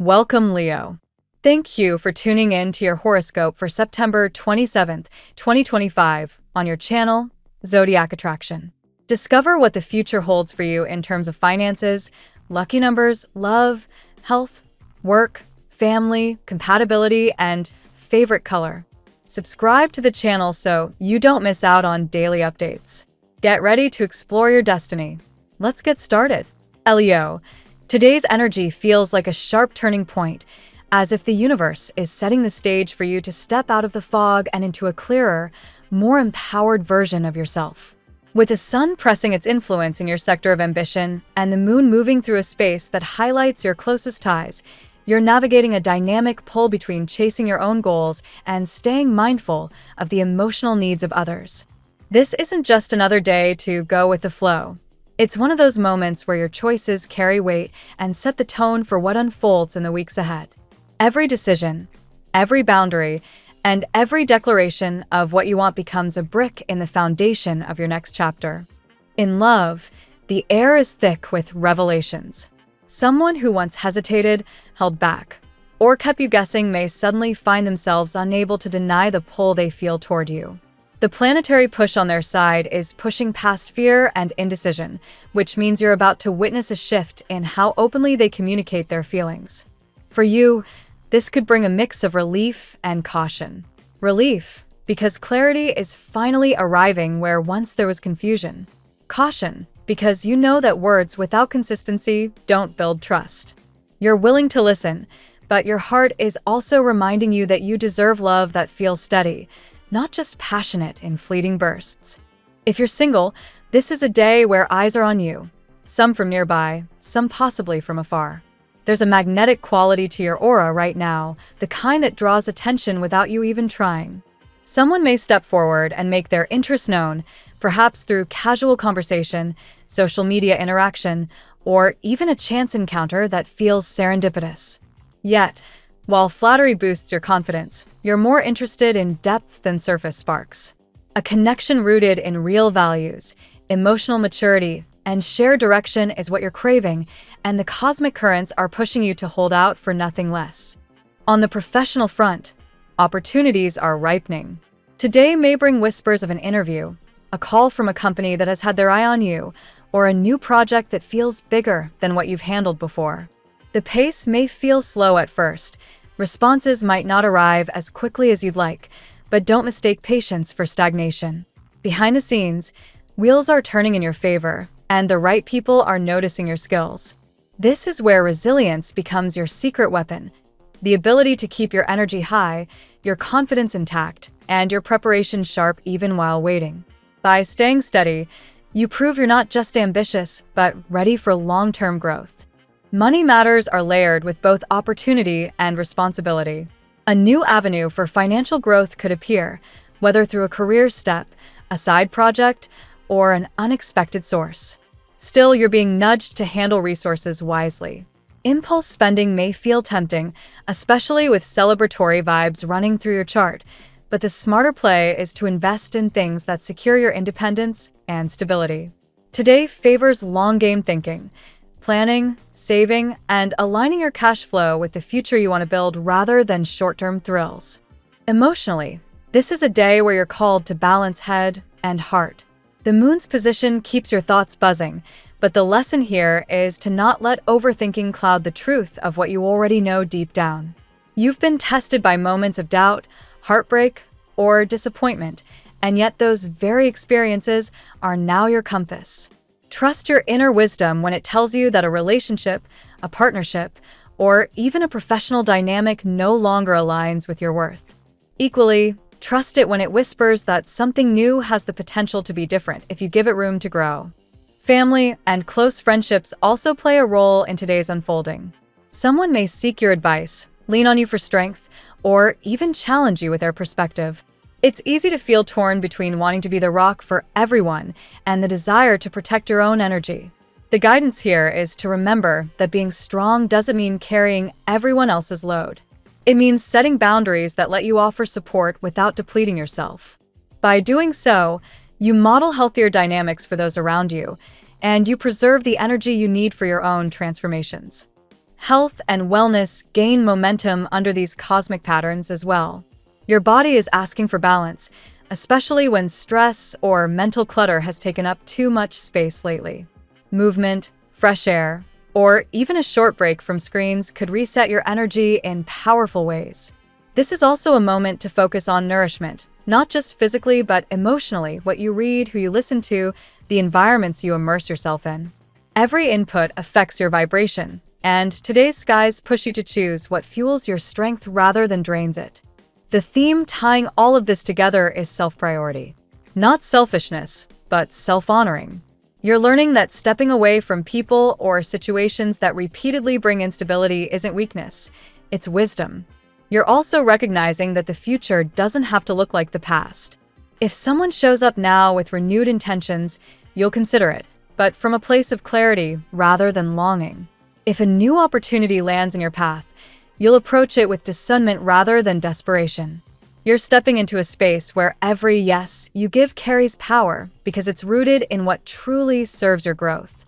Welcome, Leo. Thank you for tuning in to your horoscope for September 27th, 2025, on your channel, Zodiac Attraction. Discover what the future holds for you in terms of finances, lucky numbers, love, health, work, family, compatibility, and favorite color. Subscribe to the channel so you don't miss out on daily updates. Get ready to explore your destiny. Let's get started. Leo, today's energy feels like a sharp turning point, as if the universe is setting the stage for you to step out of the fog and into a clearer, more empowered version of yourself. With the sun pressing its influence in your sector of ambition and the moon moving through a space that highlights your closest ties, you're navigating a dynamic pull between chasing your own goals and staying mindful of the emotional needs of others. This isn't just another day to go with the flow. It's one of those moments where your choices carry weight and set the tone for what unfolds in the weeks ahead. Every decision, every boundary, and every declaration of what you want becomes a brick in the foundation of your next chapter. In love, the air is thick with revelations. Someone who once hesitated, held back, or kept you guessing may suddenly find themselves unable to deny the pull they feel toward you. The planetary push on their side is pushing past fear and indecision, which means you're about to witness a shift in how openly they communicate their feelings. For you, this could bring a mix of relief and caution. Relief, because clarity is finally arriving where once there was confusion. Caution, because you know that words without consistency don't build trust. You're willing to listen, but your heart is also reminding you that you deserve love that feels steady, not just passionate in fleeting bursts. If you're single, this is a day where eyes are on you, some from nearby, some possibly from afar. There's a magnetic quality to your aura right now, the kind that draws attention without you even trying. Someone may step forward and make their interest known, perhaps through casual conversation, social media interaction, or even a chance encounter that feels serendipitous. Yet, while flattery boosts your confidence, you're more interested in depth than surface sparks. A connection rooted in real values, emotional maturity, and shared direction is what you're craving, and the cosmic currents are pushing you to hold out for nothing less. On the professional front, opportunities are ripening. Today may bring whispers of an interview, a call from a company that has had their eye on you, or a new project that feels bigger than what you've handled before. The pace may feel slow at first. Responses might not arrive as quickly as you'd like, but don't mistake patience for stagnation. Behind the scenes, wheels are turning in your favor, and the right people are noticing your skills. This is where resilience becomes your secret weapon, the ability to keep your energy high, your confidence intact, and your preparation sharp even while waiting. By staying steady, you prove you're not just ambitious, but ready for long-term growth. Money matters are layered with both opportunity and responsibility. A new avenue for financial growth could appear, whether through a career step, a side project, or an unexpected source. Still, you're being nudged to handle resources wisely. Impulse spending may feel tempting, especially with celebratory vibes running through your chart, but the smarter play is to invest in things that secure your independence and stability. Today favors long-game thinking, planning, saving, and aligning your cash flow with the future you want to build rather than short-term thrills. Emotionally, this is a day where you're called to balance head and heart. The moon's position keeps your thoughts buzzing, but the lesson here is to not let overthinking cloud the truth of what you already know deep down. You've been tested by moments of doubt, heartbreak, or disappointment, and yet those very experiences are now your compass. Trust your inner wisdom when it tells you that a relationship, a partnership, or even a professional dynamic no longer aligns with your worth. Equally, trust it when it whispers that something new has the potential to be different if you give it room to grow. Family and close friendships also play a role in today's unfolding. Someone may seek your advice, lean on you for strength, or even challenge you with their perspective. It's easy to feel torn between wanting to be the rock for everyone and the desire to protect your own energy. The guidance here is to remember that being strong doesn't mean carrying everyone else's load. It means setting boundaries that let you offer support without depleting yourself. By doing so, you model healthier dynamics for those around you, and you preserve the energy you need for your own transformations. Health and wellness gain momentum under these cosmic patterns as well. Your body is asking for balance, especially when stress or mental clutter has taken up too much space lately. Movement, fresh air, or even a short break from screens could reset your energy in powerful ways. This is also a moment to focus on nourishment, not just physically but emotionally, what you read, who you listen to, the environments you immerse yourself in. Every input affects your vibration, and today's skies push you to choose what fuels your strength rather than drains it. The theme tying all of this together is self-priority. Not selfishness, but self-honoring. You're learning that stepping away from people or situations that repeatedly bring instability isn't weakness, it's wisdom. You're also recognizing that the future doesn't have to look like the past. If someone shows up now with renewed intentions, you'll consider it, but from a place of clarity rather than longing. If a new opportunity lands in your path, you'll approach it with discernment rather than desperation. You're stepping into a space where every yes you give carries power because it's rooted in what truly serves your growth.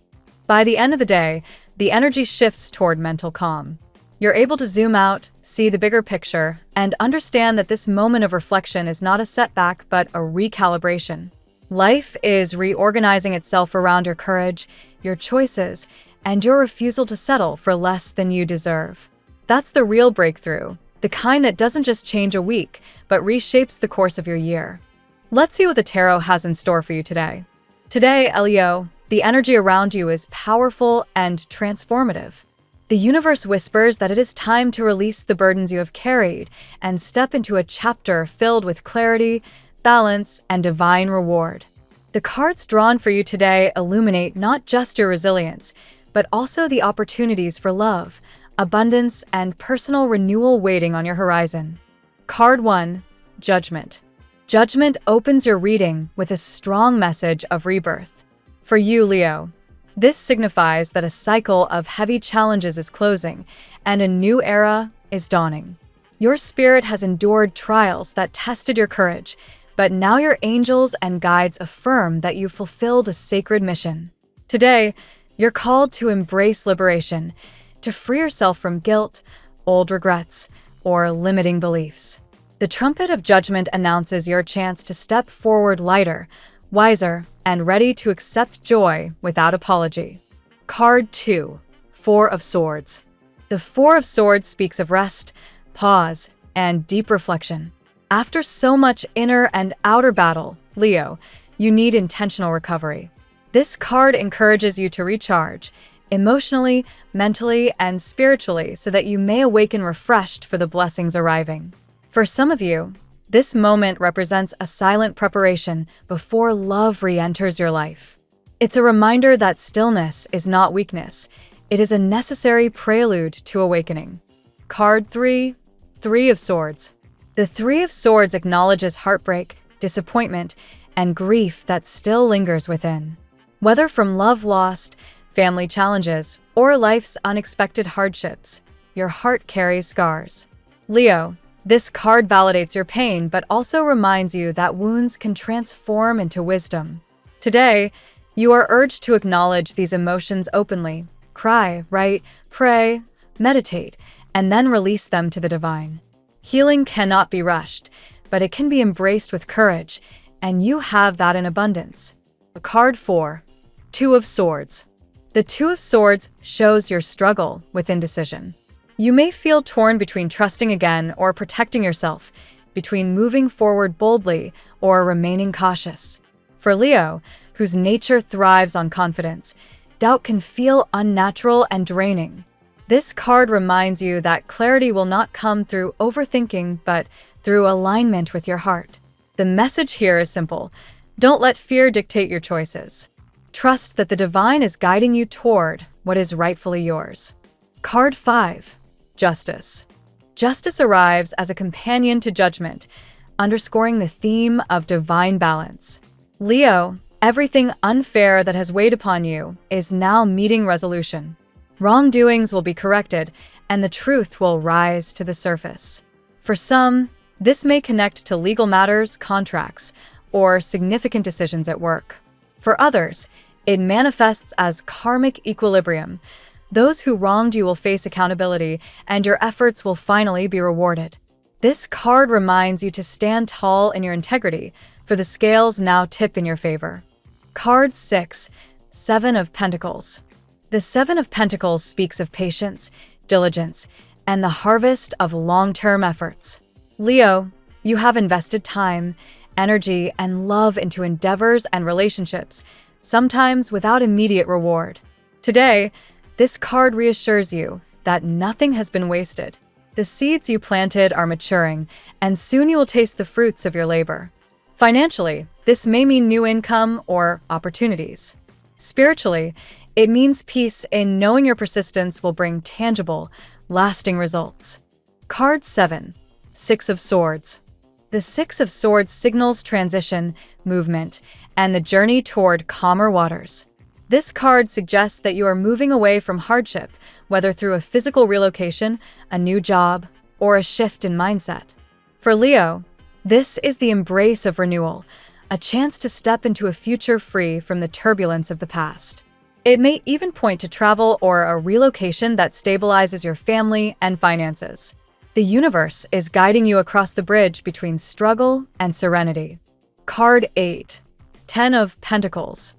By the end of the day, the energy shifts toward mental calm. You're able to zoom out, see the bigger picture, and understand that this moment of reflection is not a setback but a recalibration. Life is reorganizing itself around your courage, your choices, and your refusal to settle for less than you deserve. That's the real breakthrough, the kind that doesn't just change a week, but reshapes the course of your year. Let's see what the tarot has in store for you today. Today, Leo, the energy around you is powerful and transformative. The universe whispers that it is time to release the burdens you have carried and step into a chapter filled with clarity, balance, and divine reward. The cards drawn for you today illuminate not just your resilience, but also the opportunities for love, abundance, and personal renewal waiting on your horizon. Card 1, Judgment. Judgment opens your reading with a strong message of rebirth. For you, Leo, this signifies that a cycle of heavy challenges is closing and a new era is dawning. Your spirit has endured trials that tested your courage, but now your angels and guides affirm that you've fulfilled a sacred mission. Today, you're called to embrace liberation, to free yourself from guilt, old regrets, or limiting beliefs. The trumpet of judgment announces your chance to step forward lighter, wiser, and ready to accept joy without apology. Card 2, Four of Swords. The Four of Swords speaks of rest, pause, and deep reflection. After so much inner and outer battle, Leo, you need intentional recovery. This card encourages you to recharge, emotionally, mentally, and spiritually, so that you may awaken refreshed for the blessings arriving. For some of you, this moment represents a silent preparation before love re-enters your life. It's a reminder that stillness is not weakness. It is a necessary prelude to awakening. Card 3, Three of Swords. The Three of Swords acknowledges heartbreak, disappointment, and grief that still lingers within. Whether from love lost, family challenges, or life's unexpected hardships, your heart carries scars. Leo, this card validates your pain but also reminds you that wounds can transform into wisdom. Today, you are urged to acknowledge these emotions openly. Cry, write, pray, meditate, and then release them to the divine. Healing cannot be rushed, but it can be embraced with courage, and you have that in abundance. Card 4, Two of Swords. The Two of Swords shows your struggle with indecision. You may feel torn between trusting again or protecting yourself, between moving forward boldly or remaining cautious. For Leo, whose nature thrives on confidence, doubt can feel unnatural and draining. This card reminds you that clarity will not come through overthinking, but through alignment with your heart. The message here is simple. Don't let fear dictate your choices. Trust that the divine is guiding you toward what is rightfully yours. Card 5, Justice. Justice arrives as a companion to judgment, underscoring the theme of divine balance. Leo, everything unfair that has weighed upon you is now meeting resolution. Wrongdoings will be corrected, and the truth will rise to the surface. For some, this may connect to legal matters, contracts, or significant decisions at work. For others, it manifests as karmic equilibrium, Those who wronged you will face accountability, and your efforts will finally be rewarded. This card reminds you to stand tall in your integrity, for the scales now tip in your favor. Card 6, Seven of Pentacles. The Seven of Pentacles speaks of patience, diligence, and the harvest of long-term efforts. Leo, you have invested time, energy, and love into endeavors and relationships, sometimes without immediate reward. Today, this card reassures you that nothing has been wasted. The seeds you planted are maturing, and soon you will taste the fruits of your labor. Financially, this may mean new income or opportunities. Spiritually, it means peace in knowing your persistence will bring tangible, lasting results. Card 7, Six of Swords. The Six of Swords signals transition, movement, and the journey toward calmer waters. This card suggests that you are moving away from hardship, whether through a physical relocation, a new job, or a shift in mindset. For Leo, this is the embrace of renewal, a chance to step into a future free from the turbulence of the past. It may even point to travel or a relocation that stabilizes your family and finances. The universe is guiding you across the bridge between struggle and serenity. Card 8, Ten of Pentacles.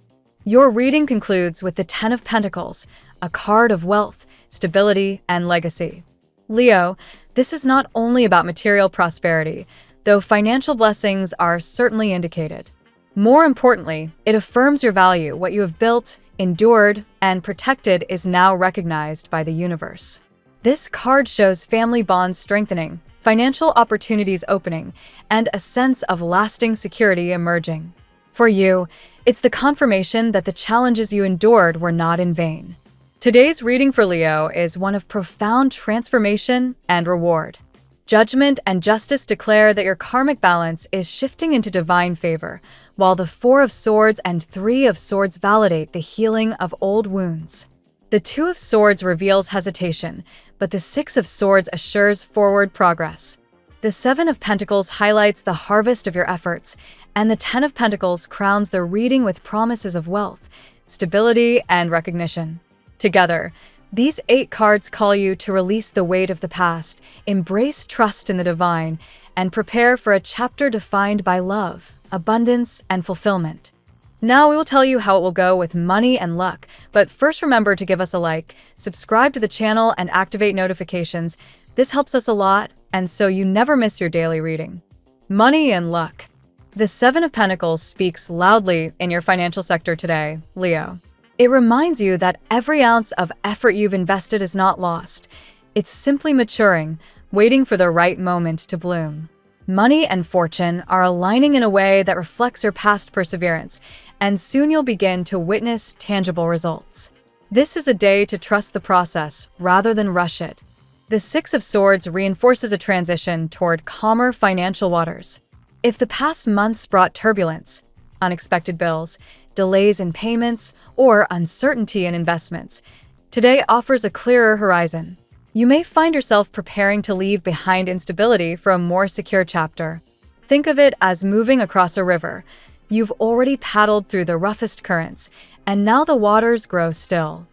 Your reading concludes with the Ten of Pentacles, a card of wealth, stability, and legacy. Leo, this is not only about material prosperity, though financial blessings are certainly indicated. More importantly, it affirms your value. What you have built, endured, and protected is now recognized by the universe. This card shows family bonds strengthening, financial opportunities opening, and a sense of lasting security emerging. For you, it's the confirmation that the challenges you endured were not in vain. Today's reading for Leo is one of profound transformation and reward. Judgment and justice declare that your karmic balance is shifting into divine favor, while the Four of Swords and Three of Swords validate the healing of old wounds. The Two of Swords reveals hesitation, but the Six of Swords assures forward progress. The Seven of Pentacles highlights the harvest of your efforts, and the Ten of Pentacles crowns the reading with promises of wealth, stability, and recognition. Together, these 8 cards call you to release the weight of the past, embrace trust in the divine, and prepare for a chapter defined by love, abundance, and fulfillment. Now we will tell you how it will go with money and luck, but first remember to give us a like, subscribe to the channel, and activate notifications. This helps us a lot, and so you never miss your daily reading. Money and luck. The Seven of Pentacles speaks loudly in your financial sector today, Leo. It reminds you that every ounce of effort you've invested is not lost. It's simply maturing, waiting for the right moment to bloom. Money and fortune are aligning in a way that reflects your past perseverance, and soon you'll begin to witness tangible results. This is a day to trust the process rather than rush it. The Six of Swords reinforces a transition toward calmer financial waters. If the past months brought turbulence, unexpected bills, delays in payments, or uncertainty in investments, today offers a clearer horizon. You may find yourself preparing to leave behind instability for a more secure chapter. Think of it as moving across a river. You've already paddled through the roughest currents, and now the waters grow still.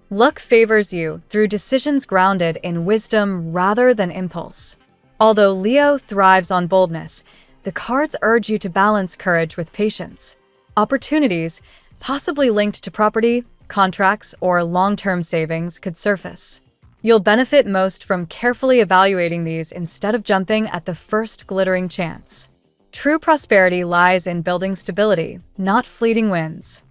Luck favors you through decisions grounded in wisdom rather than impulse. Although Leo thrives on boldness, the cards urge you to balance courage with patience. Opportunities, possibly linked to property, contracts, or long-term savings, could surface. You'll benefit most from carefully evaluating these instead of jumping at the first glittering chance. True prosperity lies in building stability, not fleeting wins.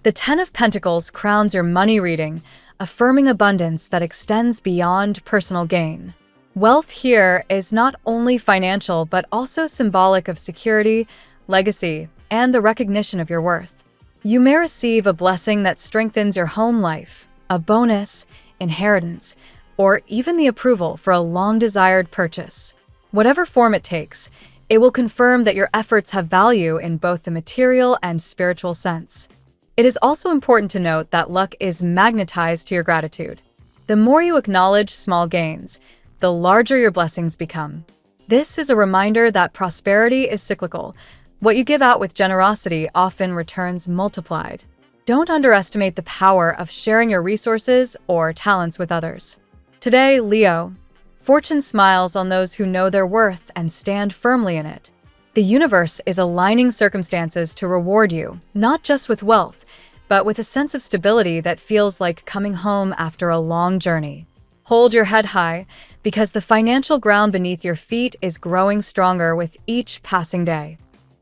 The Ten of Pentacles crowns your money reading, affirming abundance that extends beyond personal gain. Wealth here is not only financial but also symbolic of security, legacy, and the recognition of your worth. You may receive a blessing that strengthens your home life, a bonus, inheritance, or even the approval for a long-desired purchase. Whatever form it takes, it will confirm that your efforts have value in both the material and spiritual sense. It is also important to note that luck is magnetized to your gratitude. The more you acknowledge small gains, the larger your blessings become. This is a reminder that prosperity is cyclical. What you give out with generosity often returns multiplied. Don't underestimate the power of sharing your resources or talents with others. Today, Leo, fortune smiles on those who know their worth and stand firmly in it. The universe is aligning circumstances to reward you, not just with wealth, but with a sense of stability that feels like coming home after a long journey. Hold your head high, because the financial ground beneath your feet is growing stronger with each passing day.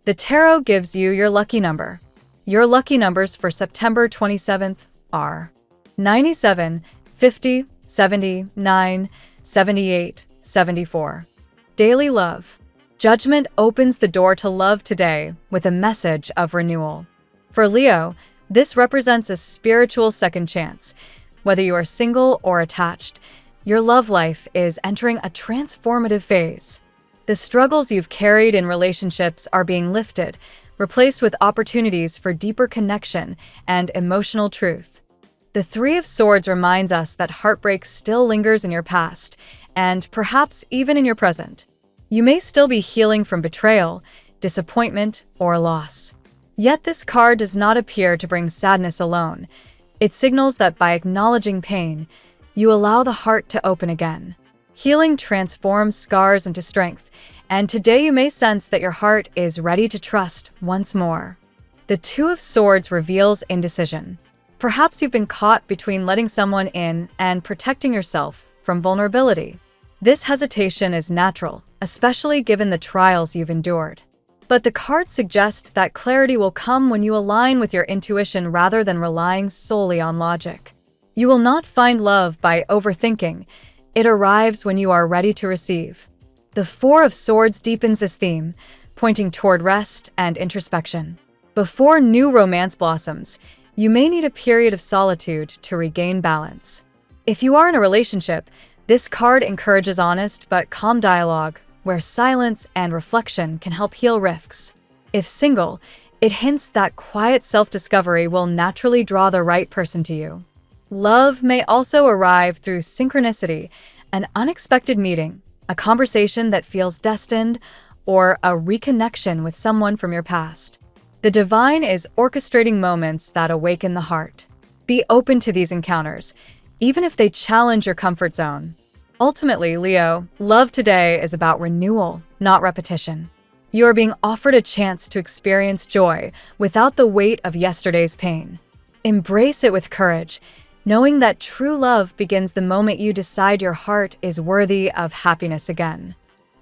The tarot gives you your lucky number. Your lucky numbers for September 27th are 97, 50, 79, 78, 74. Daily love. Judgment opens the door to love today with a message of renewal. For Leo, this represents a spiritual second chance. Whether you are single or attached, your love life is entering a transformative phase. The struggles you've carried in relationships are being lifted, replaced with opportunities for deeper connection and emotional truth. The Three of Swords reminds us that heartbreak still lingers in your past, and perhaps even in your present. You may still be healing from betrayal, disappointment, or loss. Yet this card does not appear to bring sadness alone. It signals that by acknowledging pain, you allow the heart to open again. Healing transforms scars into strength, and today you may sense that your heart is ready to trust once more. The Two of Swords reveals indecision. Perhaps you've been caught between letting someone in and protecting yourself from vulnerability. This hesitation is natural, especially given the trials you've endured. But the cards suggest that clarity will come when you align with your intuition rather than relying solely on logic. You will not find love by overthinking. It arrives when you are ready to receive. The Four of Swords deepens this theme, pointing toward rest and introspection. Before new romance blossoms, you may need a period of solitude to regain balance. If you are in a relationship, this card encourages honest but calm dialogue, where silence and reflection can help heal rifts. If single, it hints that quiet self-discovery will naturally draw the right person to you. Love may also arrive through synchronicity, an unexpected meeting, a conversation that feels destined, or a reconnection with someone from your past. The divine is orchestrating moments that awaken the heart. Be open to these encounters, even if they challenge your comfort zone. Ultimately, Leo, love today is about renewal, not repetition. You are being offered a chance to experience joy without the weight of yesterday's pain. Embrace it with courage, knowing that true love begins the moment you decide your heart is worthy of happiness again.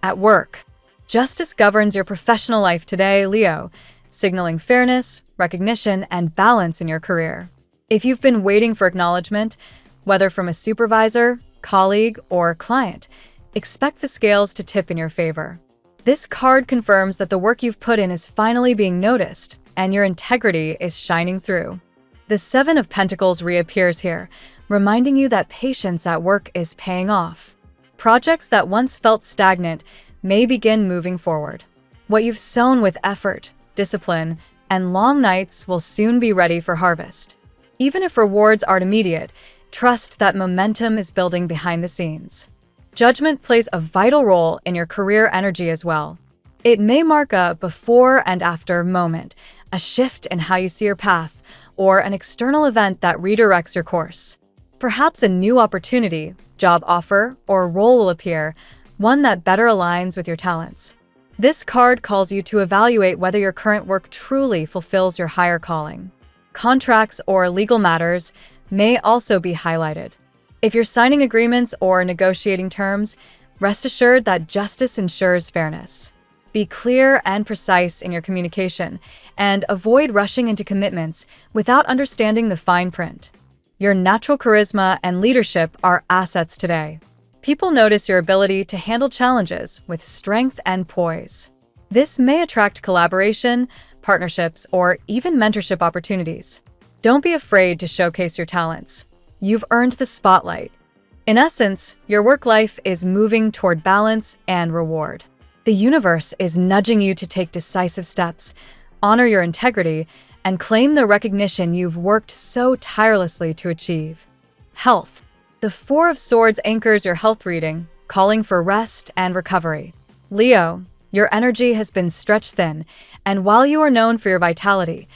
At work, justice governs your professional life today, Leo, signaling fairness, recognition, and balance in your career. If you've been waiting for acknowledgement, whether from a supervisor, colleague, or client, expect the scales to tip in your favor. This card confirms that the work you've put in is finally being noticed, and your integrity is shining through. The Seven of Pentacles reappears here, reminding you that patience at work is paying off. Projects that once felt stagnant may begin moving forward. What you've sown with effort, discipline, and long nights will soon be ready for harvest. Even if rewards aren't immediate, trust that momentum is building behind the scenes. Judgment plays a vital role in your career energy as well. It may mark a before and after moment, a shift in how you see your path, or an external event that redirects your course. Perhaps a new opportunity, job offer, or role will appear, one that better aligns with your talents. This card calls you to evaluate whether your current work truly fulfills your higher calling. Contracts or legal matters may also be highlighted. If you're signing agreements or negotiating terms, rest assured that justice ensures fairness. Be clear and precise in your communication, and avoid rushing into commitments without understanding the fine print. Your natural charisma and leadership are assets today. People notice your ability to handle challenges with strength and poise. This may attract collaboration, partnerships, or even mentorship opportunities. Don't be afraid to showcase your talents. You've earned the spotlight. In essence, your work life is moving toward balance and reward. The universe is nudging you to take decisive steps, honor your integrity, and claim the recognition you've worked so tirelessly to achieve. Health. The Four of Swords anchors your health reading, calling for rest and recovery. Leo, your energy has been stretched thin, and while you are known for your vitality,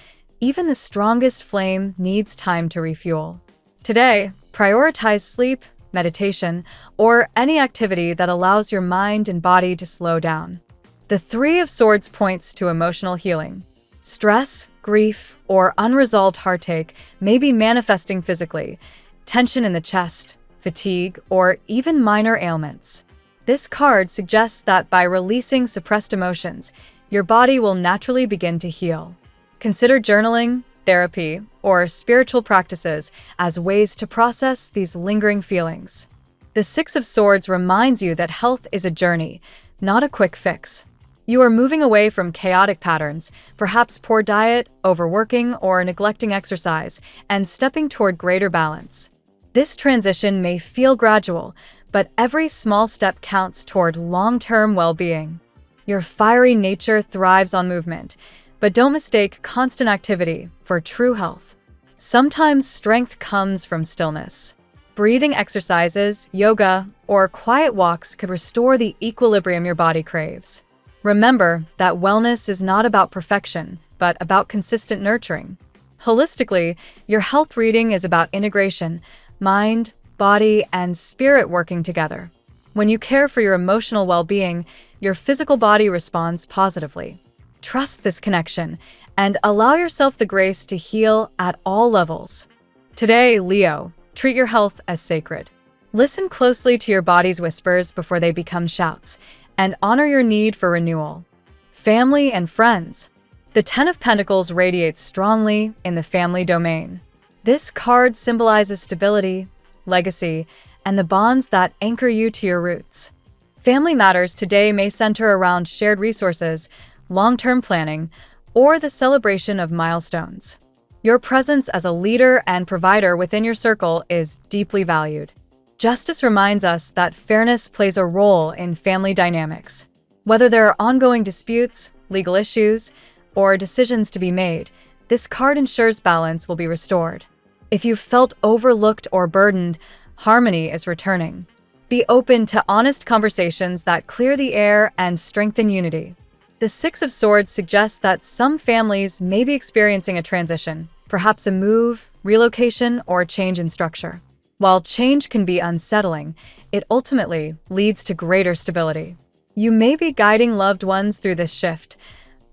Even the strongest flame needs time to refuel. Today, prioritize sleep, meditation, or any activity that allows your mind and body to slow down. The Three of Swords points to emotional healing. Stress, grief, or unresolved heartache may be manifesting physically, tension in the chest, fatigue, or even minor ailments. This card suggests that by releasing suppressed emotions, your body will naturally begin to heal. Consider journaling, therapy, or spiritual practices as ways to process these lingering feelings. The Six of Swords reminds you that health is a journey, not a quick fix. You are moving away from chaotic patterns, perhaps poor diet, overworking, or neglecting exercise, and stepping toward greater balance. This transition may feel gradual, but every small step counts toward long-term well-being. Your fiery nature thrives on movement, but don't mistake constant activity for true health. Sometimes strength comes from stillness. Breathing exercises, yoga, or quiet walks could restore the equilibrium your body craves. Remember that wellness is not about perfection, but about consistent nurturing. Holistically, your health reading is about integration, mind, body, and spirit working together. When you care for your emotional well-being, your physical body responds positively. Trust this connection and allow yourself the grace to heal at all levels. Today, Leo, treat your health as sacred. Listen closely to your body's whispers before they become shouts, and honor your need for renewal. Family and friends. The Ten of Pentacles radiates strongly in the family domain. This card symbolizes stability, legacy, and the bonds that anchor you to your roots. Family matters today may center around shared resources, long-term planning, or the celebration of milestones. Your presence as a leader and provider within your circle is deeply valued. Justice reminds us that fairness plays a role in family dynamics. Whether there are ongoing disputes, legal issues, or decisions to be made, this card ensures balance will be restored. If you felt overlooked or burdened, harmony is returning. Be open to honest conversations that clear the air and strengthen unity. The Six of Swords suggests that some families may be experiencing a transition, perhaps a move, relocation, or change in structure. While change can be unsettling, it ultimately leads to greater stability. You may be guiding loved ones through this shift,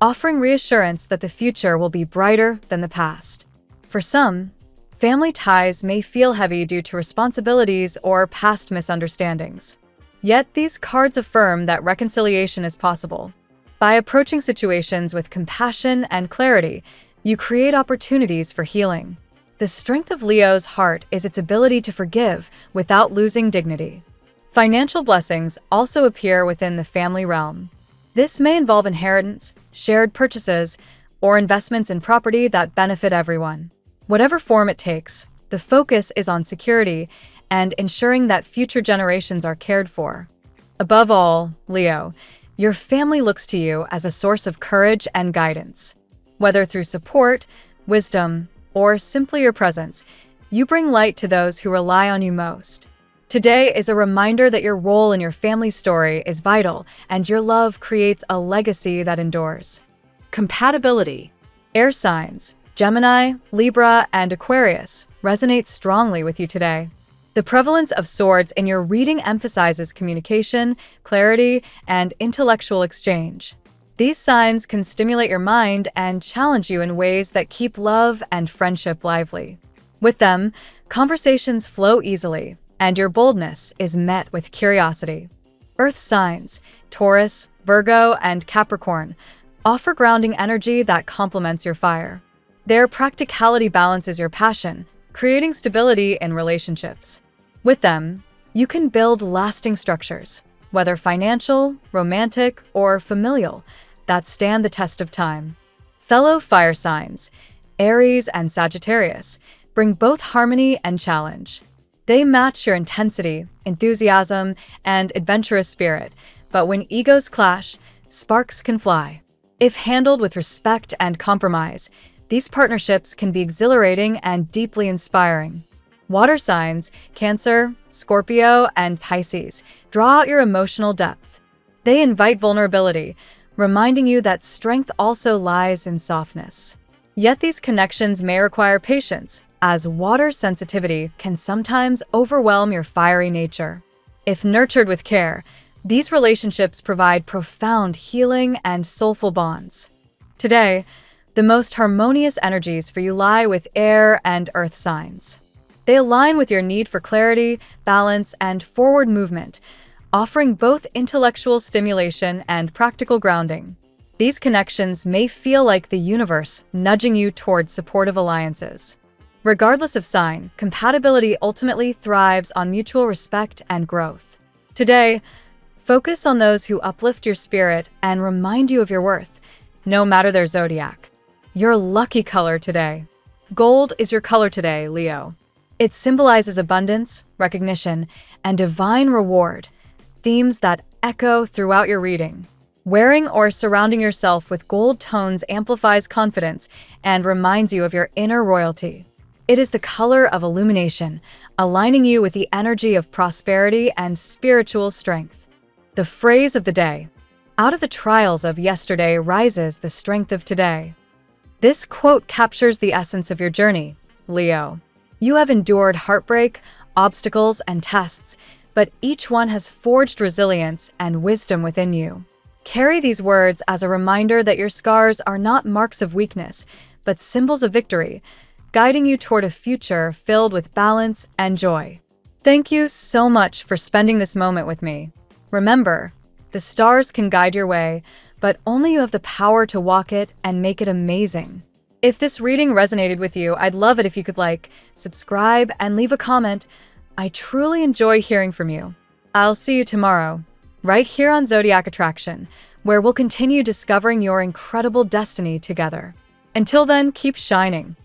offering reassurance that the future will be brighter than the past. For some, family ties may feel heavy due to responsibilities or past misunderstandings. Yet these cards affirm that reconciliation is possible. By approaching situations with compassion and clarity, you create opportunities for healing. The strength of Leo's heart is its ability to forgive without losing dignity. Financial blessings also appear within the family realm. This may involve inheritance, shared purchases, or investments in property that benefit everyone. Whatever form it takes, the focus is on security and ensuring that future generations are cared for. Above all, Leo, your family looks to you as a source of courage and guidance. Whether through support, wisdom, or simply your presence, you bring light to those who rely on you most. Today is a reminder that your role in your family's story is vital and your love creates a legacy that endures. Compatibility. Air signs, Gemini, Libra, and Aquarius, resonate strongly with you today. The prevalence of swords in your reading emphasizes communication, clarity, and intellectual exchange. These signs can stimulate your mind and challenge you in ways that keep love and friendship lively. With them, conversations flow easily, and your boldness is met with curiosity. Earth signs, Taurus, Virgo, and Capricorn, offer grounding energy that complements your fire. Their practicality balances your passion, creating stability in relationships. With them, you can build lasting structures, whether financial, romantic, or familial, that stand the test of time. Fellow fire signs, Aries and Sagittarius, bring both harmony and challenge. They match your intensity, enthusiasm, and adventurous spirit, but when egos clash, sparks can fly. If handled with respect and compromise, these partnerships can be exhilarating and deeply inspiring. Water signs, Cancer, Scorpio, and Pisces, draw out your emotional depth. They invite vulnerability, reminding you that strength also lies in softness. Yet these connections may require patience, as water sensitivity can sometimes overwhelm your fiery nature. If nurtured with care, these relationships provide profound healing and soulful bonds. Today, the most harmonious energies for you lie with air and earth signs. They align with your need for clarity, balance, and forward movement, offering both intellectual stimulation and practical grounding. These connections may feel like the universe nudging you toward supportive alliances. Regardless of sign, compatibility ultimately thrives on mutual respect and growth. Today, focus on those who uplift your spirit and remind you of your worth, no matter their zodiac. Your lucky color today. Gold is your color today, Leo. It symbolizes abundance, recognition, and divine reward, themes that echo throughout your reading. Wearing or surrounding yourself with gold tones amplifies confidence and reminds you of your inner royalty. It is the color of illumination, aligning you with the energy of prosperity and spiritual strength. The phrase of the day: out of the trials of yesterday rises the strength of today. This quote captures the essence of your journey, Leo. You have endured heartbreak, obstacles, and tests, but each one has forged resilience and wisdom within you. Carry these words as a reminder that your scars are not marks of weakness, but symbols of victory, guiding you toward a future filled with balance and joy. Thank you so much for spending this moment with me. Remember, the stars can guide your way, but only you have the power to walk it and make it amazing. If this reading resonated with you, I'd love it if you could like, subscribe, and leave a comment. I truly enjoy hearing from you. I'll see you tomorrow, right here on Zodiac Attraction, where we'll continue discovering your incredible destiny together. Until then, keep shining.